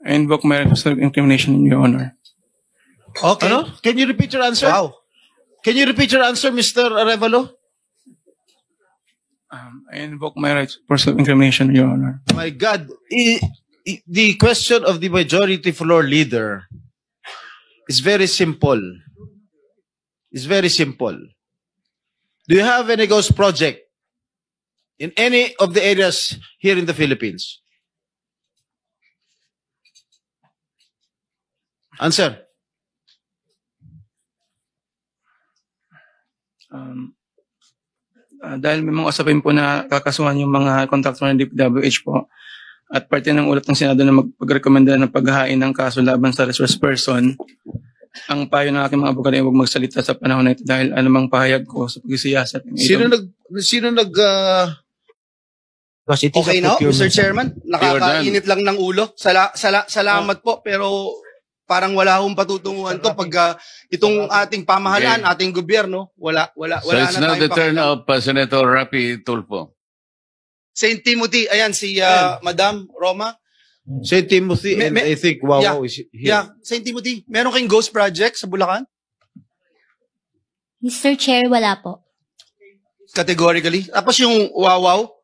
I invoke my right of self-incrimination, Your Honor. Okay. Ano? Can you repeat your answer? Wow. Can you repeat your answer, Mr. Arevalo? I invoke my right for self-incrimination, Your Honor. My God. The question of the majority floor leader is very simple. It's very simple. Do you have any ghost project in any of the areas here in the Philippines? Answer. Dahil may mga usapin po na kakasuhan yung mga contractor ng DPWH po at parte ng ulat ng Senado na magpagrekomenda ng paghahain ng kaso laban sa resource person, ang payo ng aking mga abogado ay huwag magsalita sa panahon na ito dahil anumang pahayag ko sa pagsisiyasat. Sino nag Okay na, Mr. Chairman. Nakakainit lang ng ulo. Salamat po, pero parang wala akong patutunguhan to pag itong ating pamahalaan, ating gobyerno, wala So it's na now the turn pakita. of Senator Rapi Tulfo. St. Timothy, ayan si Madam Roma. St. Timothy and I think Wawaw is here. Yeah, St. Timothy, meron kayong ghost project sa Bulacan? Mr. Chair, wala po. Categorically. Tapos yung Wawaw,